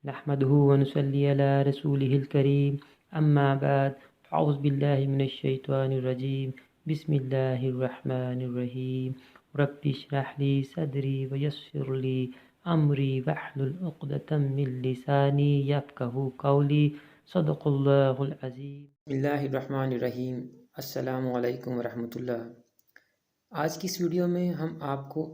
नहमदुहु व नुसल्ली अला रसूलिहिल करीम अम्मा बाद अऊज़ु बिल्लाहि मिनश शैतानिर रजीम बिस्मिल्लाहिर रहमानिर रहीम रब्बि इश्रह ली सदरी व यस्सिर ली अमरी वहलुल उक़दतम मिन लिसानी यफ़क़हू क़ौली सदक़ल्लाहुल अज़ीम। बिस्मिल्लाहिर रहमानिर रहीम। अस्सलामु अलैकुम व रहमतुल्लाह। आज की इस वीडियो में हम आपको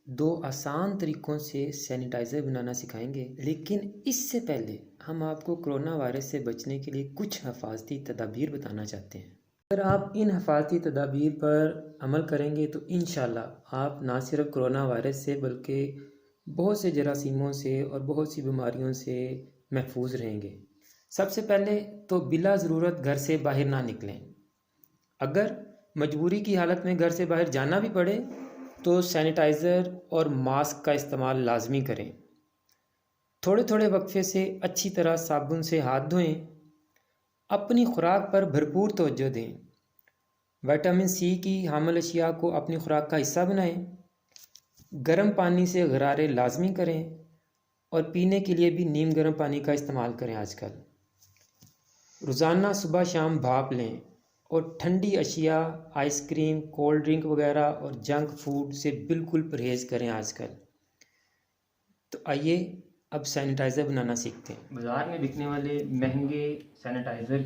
दो आसान तरीक़ों से सैनिटाइज़र बनाना सिखाएंगे, लेकिन इससे पहले हम आपको कोरोना वायरस से बचने के लिए कुछ हिफाजती तदाबीर बताना चाहते हैं। अगर आप इन हिफाजती तदाबीर पर अमल करेंगे तो इंशाल्लाह आप ना सिर्फ कोरोना वायरस से बल्कि बहुत से जरासीमों से और बहुत सी बीमारियों से महफूज रहेंगे। सबसे पहले तो बिला ज़रूरत घर से बाहर ना निकलें। अगर मजबूरी की हालत में घर से बाहर जाना भी पड़े तो सैनिटाइज़र और मास्क का इस्तेमाल लाजमी करें। थोड़े थोड़े वक्फे से अच्छी तरह साबुन से हाथ धोएं। अपनी खुराक पर भरपूर तवज्जो दें। विटामिन सी की हामिल अशिया को अपनी खुराक का हिस्सा बनाएं। गर्म पानी से गरारे लाजमी करें और पीने के लिए भी नीम गर्म पानी का इस्तेमाल करें। आजकल रोज़ाना सुबह शाम भाप लें और ठंडी अशिया, आइसक्रीम, कोल्ड ड्रिंक वगैरह और जंक फूड से बिल्कुल परहेज़ करें आजकल। तो आइए अब सैनिटाइज़र बनाना सीखते हैं। बाज़ार में बिकने वाले महंगे सैनिटाइज़र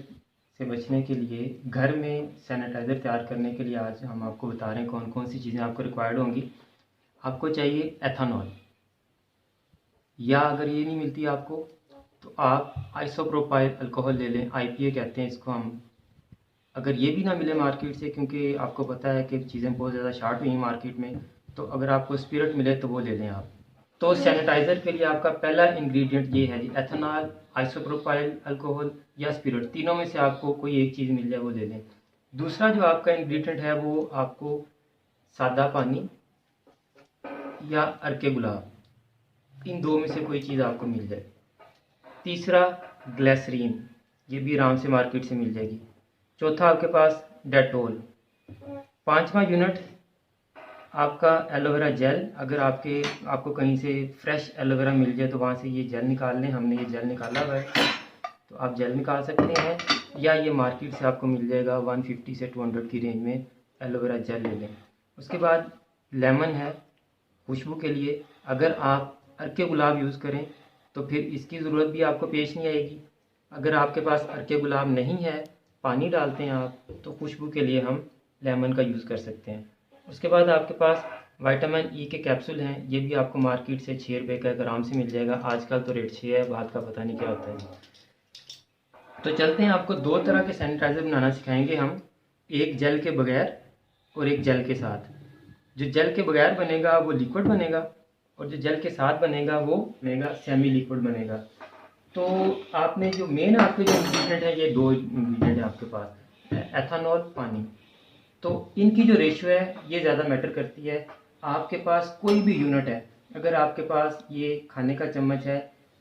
से बचने के लिए घर में सैनिटाइज़र तैयार करने के लिए आज हम आपको बता रहे हैं कौन कौन सी चीज़ें आपको रिक्वायर्ड होंगी। आपको चाहिए एथेनॉल, या अगर ये नहीं मिलती आपको तो आप आइसोप्रोपाइल अल्कोहल ले लें, IPA कहते हैं इसको हम। अगर ये भी ना मिले मार्केट से, क्योंकि आपको पता है कि चीज़ें बहुत ज़्यादा शार्ट हुई हैं मार्केट में, तो अगर आपको स्पिरिट मिले तो वो ले लें आप। तो सैनिटाइज़र के लिए आपका पहला इंग्रेडिएंट ये है जी, एथेनॉल, आइसोप्रोपाइल अल्कोहल या स्पिरिट, तीनों में से आपको कोई एक चीज़ मिल जाए वो ले लें। दूसरा जो आपका इंग्रेडिएंट है वो आपको सादा पानी या अर्के गुलाब, इन दो में से कोई चीज़ आपको मिल जाए। तीसरा ग्लिसरीन, ये भी आराम से मार्केट से मिल जाएगी। चौथा आपके पास डेटोल। पांचवा यूनिट आपका एलोवेरा जेल। अगर आपको कहीं से फ्रेश एलोवेरा मिल जाए तो वहाँ से ये जेल निकाल लें। हमने ये जेल निकाला हुआ है तो आप जेल निकाल सकते हैं, या ये मार्केट से आपको मिल जाएगा 150 से 200 की रेंज में एलोवेरा जेल ले लें। उसके बाद लेमन है खुशबू के लिए। अगर आप अर्के गुलाब यूज़ करें तो फिर इसकी ज़रूरत भी आपको पेश नहीं आएगी। अगर आपके पास अर्के गुलाब नहीं है, पानी डालते हैं आप, तो खुशबू के लिए हम लेमन का यूज़ कर सकते हैं। उसके बाद आपके पास विटामिन ई के कैप्सूल हैं। ये भी आपको मार्केट से 6 रुपये का आराम से मिल जाएगा। आजकल तो रेट 6 है, बात का पता नहीं क्या होता है। तो चलते हैं, आपको दो तरह के सैनिटाइज़र बनाना सिखाएंगे हम, एक जेल के बगैर और एक जेल के साथ। जो जेल के बगैर बनेगा वो लिक्विड बनेगा, और जो जेल के साथ बनेगा वो बनेगा सेमी लिक्विड बनेगा। तो आपने जो मेन आपके जो इंग्रेडिएंट है, ये दो इंग्रेडिएंट है आपके पास, एथेनॉल, पानी। तो इनकी जो रेशियो है ये ज़्यादा मैटर करती है। आपके पास कोई भी यूनिट है, अगर आपके पास ये खाने का चम्मच है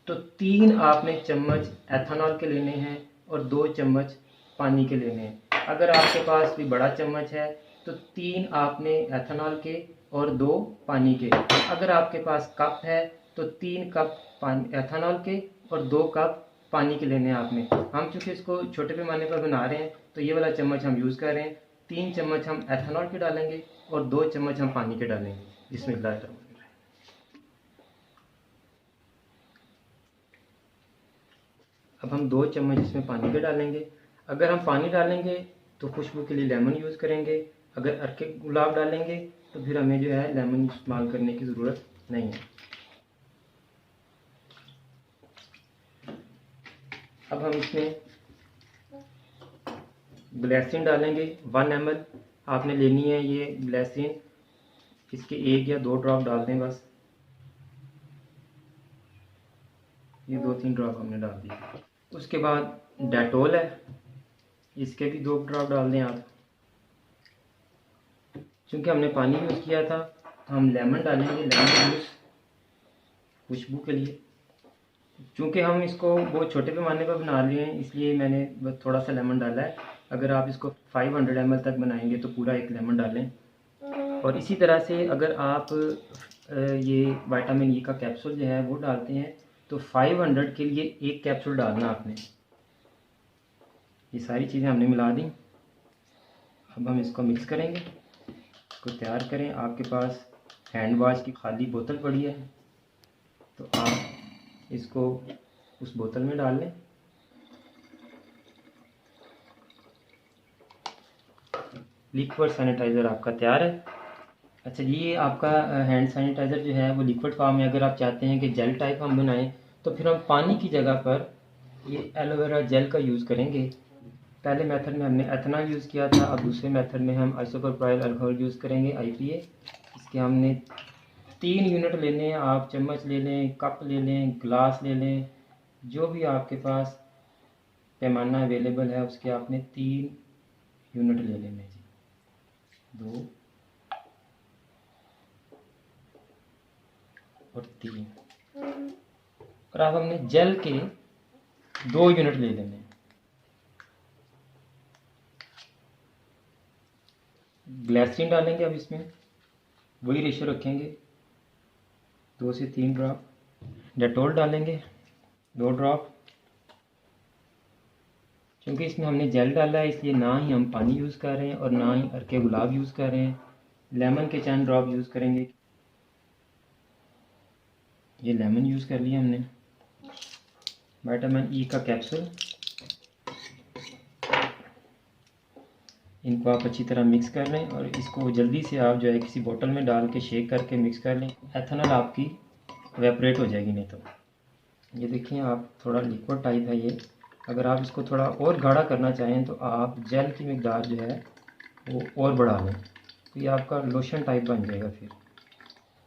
तो 3 आपने चम्मच एथेनॉल के लेने हैं और 2 चम्मच पानी के लेने हैं। अगर आपके पास कोई बड़ा चम्मच है तो 3 आपने एथेनॉल के और 2 पानी के। अगर आपके पास कप है तो 3 कप पानी एथेनॉल के और 2 कप पानी के लेने हैं आपने। हम चूँकि इसको छोटे पैमाने पर बना रहे हैं तो ये वाला चम्मच हम यूज़ कर रहे हैं। 3 चम्मच हम एथेनॉल के डालेंगे और 2 चम्मच हम पानी के डालेंगे। बिस्मिल्लाह। अब हम 2 चम्मच इसमें पानी के डालेंगे। अगर हम पानी डालेंगे तो खुशबू के लिए लेमन यूज़ करेंगे। अगर अर्के गुलाब डालेंगे तो फिर हमें जो है लेमन इस्तेमाल करने की ज़रूरत नहीं है। अब हम इसमें ग्लिसरीन डालेंगे। 1 ml आपने लेनी है ये ग्लिसरीन। इसके 1 या 2 ड्रॉप डाल दें बस। ये 2-3 ड्रॉप हमने डाल दिए। उसके बाद डेटोल है, इसके भी 2 ड्रॉप डाल दें आप। चूँकि हमने पानी यूज़ किया था तो हम लेमन डालेंगे, लेमन जूस खुशबू के लिए। चूँकि हम इसको बहुत छोटे पैमाने पर बना रहे हैं इसलिए मैंने बस थोड़ा सा लेमन डाला है। अगर आप इसको 500 ml तक बनाएंगे तो पूरा 1 लेमन डालें। और इसी तरह से अगर आप ये विटामिन ई का कैप्सूल जो है वो डालते हैं तो 500 के लिए एक कैप्सूल डालना आपने। ये सारी चीज़ें हमने मिला दी। अब हम इसको मिक्स करेंगे, इसको तैयार करें। आपके पास हैंड वाश की खाली बोतल पड़ी है तो आप इसको उस बोतल में डाल लें। लिक्विड सैनिटाइज़र आपका तैयार है। अच्छा जी, ये आपका हैंड सैनिटाइज़र जो है वो लिक्विड फॉर्म में। अगर आप चाहते हैं कि जेल टाइप हम बनाएं तो फिर हम पानी की जगह पर ये एलोवेरा जेल का यूज़ करेंगे। पहले मेथड में हमने एथेनॉल यूज़ किया था, अब दूसरे मेथड में हम आइसोप्रोपाइल अल्कोहल यूज़ करेंगे, IPA। इसके हमने 3 यूनिट लेने हैं। आप चम्मच ले लें, कप ले लें, गिलास ले लें, जो भी आपके पास पैमाना अवेलेबल है उसके आपने 3 यूनिट ले लेने जी। 2 और 3, और अब हमने जेल के 2 यूनिट ले लेने हैं। ग्लिसरीन डालेंगे अब इसमें, वही रेशो रखेंगे, 2 से 3 ड्रॉप। डेटोल डालेंगे 2 ड्रॉप। क्योंकि इसमें हमने जेल डाला है इसलिए ना ही हम पानी यूज़ कर रहे हैं और ना ही अर्के गुलाब यूज़ कर रहे हैं। लेमन के चंद ड्रॉप यूज़ करेंगे। ये लेमन यूज़ कर लिया हमने। विटामिन E का कैप्सूल, इनको आप अच्छी तरह मिक्स कर लें और इसको जल्दी से आप जो है किसी बोतल में डाल के शेक करके मिक्स कर लें। एथेनॉल आपकी वेपरेट हो जाएगी नहीं तो। ये देखिए आप, थोड़ा लिक्विड टाइप है ये। अगर आप इसको थोड़ा और गाढ़ा करना चाहें तो आप जेल की मिकदार जो है वो और बढ़ा लें, तो ये आपका लोशन टाइप बन जाएगा। फिर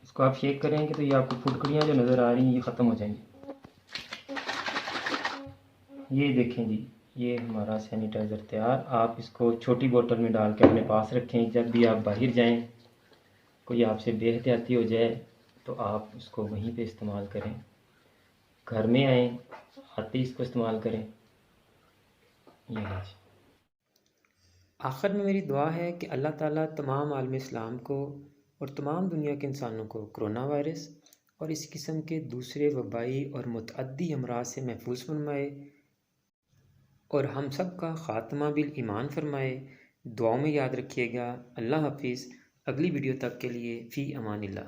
इसको आप शेक करेंगे तो ये आपको फुटकड़ियाँ जो नज़र आ रही हैं ये ख़त्म हो जाएंगी। ये देखें जी, ये हमारा सैनिटाइज़र तैयार। आप इसको छोटी बोतल में डाल के अपने पास रखें। जब भी आप बाहर जाएं, कोई आपसे बेहतियाती हो जाए तो आप इसको वहीं पे इस्तेमाल करें। घर में आएँ आते ही इसको इस्तेमाल करें। ये है जी। आखिर में मेरी दुआ है कि अल्लाह ताला तमाम आलम इस्लाम को और तमाम दुनिया के इंसानों को कोरोना वायरस और इस किस्म के दूसरे वबाई और मुतअद्दी अमराज से महफूज फरमाए और हम सब का ख़ात्मा बिल ईमान फरमाए। दुआओं में याद रखिएगा। अल्लाह हाफिज़। अगली वीडियो तक के लिए फ़ी अमानिल्लाह।